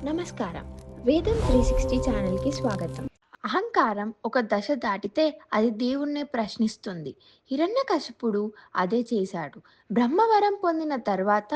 నమస్కారం. వేదం 360 ఛానల్‌కి స్వాగతం. అహంకారం ఒక దశ దాటితే అది దేవుణ్ణే ప్రశ్నిస్తుంది. హిరణ్యకశిపుడు అదే చేశాడు. బ్రహ్మవరం పొందిన తర్వాత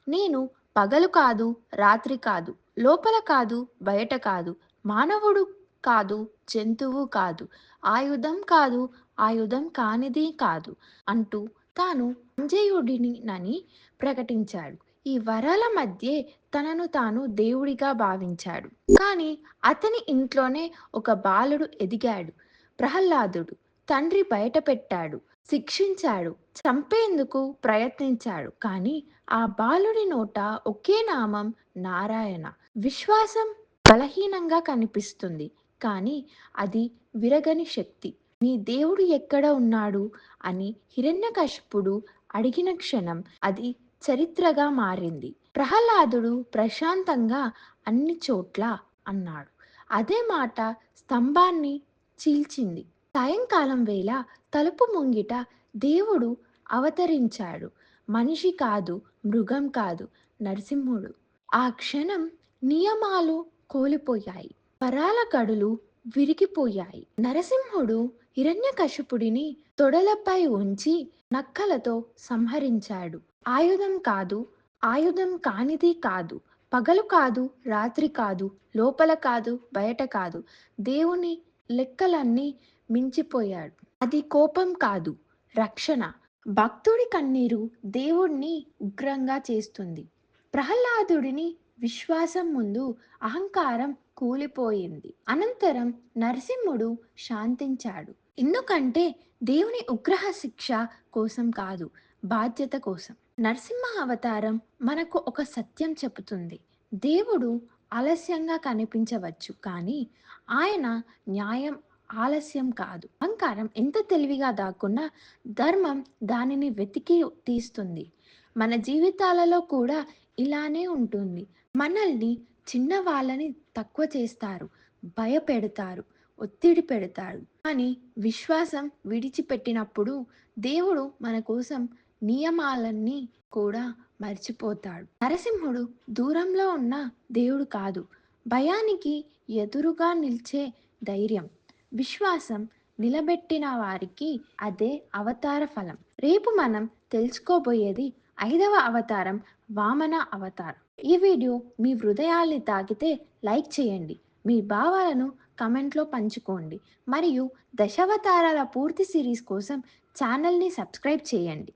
నేను పగలు కాదు, రాత్రి కాదు, లోపల కాదు, బయట కాదు, మానవుడు కాదు, జంతువు కాదు, ఆయుధం కాదు, ఆయుధం కానిది కాదు అంటూ తాను అంజేయుడినని ప్రకటించాడు. ఈ వరాల మధ్యే తనను తాను దేవుడిగా భావించాడు. కానీ అతని ఇంట్లోనే ఒక బాలుడు ఎదిగాడు. ప్రహ్లాదుడు. తండ్రి బయటపెట్టాడు, శిక్షించాడు, చంపేందుకు ప్రయత్నించాడు. కానీ ఆ బాలుడి నోట ఒకే నామం నారాయణ. విశ్వాసం బలహీనంగా కనిపిస్తుంది. కానీ అది విరగని శక్తి. నీ దేవుడు ఎక్కడ ఉన్నాడు అని హిరణ్యకశిపుడు అడిగిన క్షణం అది చరిత్రగా మారింది. ప్రహ్లాదుడు ప్రశాంతంగా అన్ని చోట్ల అన్నాడు. అదే మాట స్తంభాన్ని చీల్చింది. సాయంకాలం వేళ తలుపు ముంగిట దేవుడు అవతరించాడు. మనిషి కాదు, మృగం కాదు, నరసింహుడు. ఆ క్షణం నియమాలు కోల్పోయాయి. వరాల గడులు విరిగిపోయాయి. నరసింహుడు హిరణ్యకశిపుడిని తొడలపై ఉంచి నక్కలతో సంహరించాడు. ఆయుధం కాదు, ఆయుధం కానిది కాదు, పగలు కాదు, రాత్రి కాదు, లోపల కాదు, బయట కాదు, దేవుని లెక్కలన్నీ మించిపోయాడు. అది కోపం కాదు, రక్షణ. భక్తుడి కన్నీరు దేవుణ్ణి ఉగ్రంగా చేస్తుంది. ప్రహ్లాదుడిని విశ్వాసం ముందు అహంకారం కూలిపోయింది. అనంతరం నరసింహుడు శాంతించాడు. ఎందుకంటే దేవుని ఉగ్రహ శిక్ష కోసం కాదు, బాధ్యత కోసం. నరసింహ అవతారం మనకు ఒక సత్యం చెబుతుంది. దేవుడు ఆలస్యంగా కనిపించవచ్చు, కానీ ఆయన న్యాయం ఆలస్యం కాదు. అహంకారం ఎంత తెలివిగా దాక్కున్నా ధర్మం దానిని వెతికి తీస్తుంది. మన జీవితాలలో కూడా ఇలానే ఉంటుంది. మనల్ని చిన్నవాళ్ళని తక్కువ చేస్తారు, భయపెడతారు, ఒత్తిడి పెడతారు. కానీ విశ్వాసం విడిచిపెట్టినప్పుడు దేవుడు మన కోసం నియమాలన్నీ కూడా మర్చిపోతాడు. నరసింహుడు దూరంలో ఉన్న దేవుడు కాదు, భయానికి ఎదురుగా నిల్చే ధైర్యం. విశ్వాసం నిలబెట్టిన వారికి అదే అవతార ఫలం. రేపు మనం తెలుసుకోబోయేది 5వ అవతారం, వామన అవతారం. ఈ వీడియో మీ హృదయాల్ని తాకితే లైక్ చేయండి. మీ భావాలను కమెంట్లో పంచుకోండి. మరియు దశావతారాల పూర్తి సిరీస్ కోసం ఛానల్ని సబ్స్క్రైబ్ చేయండి.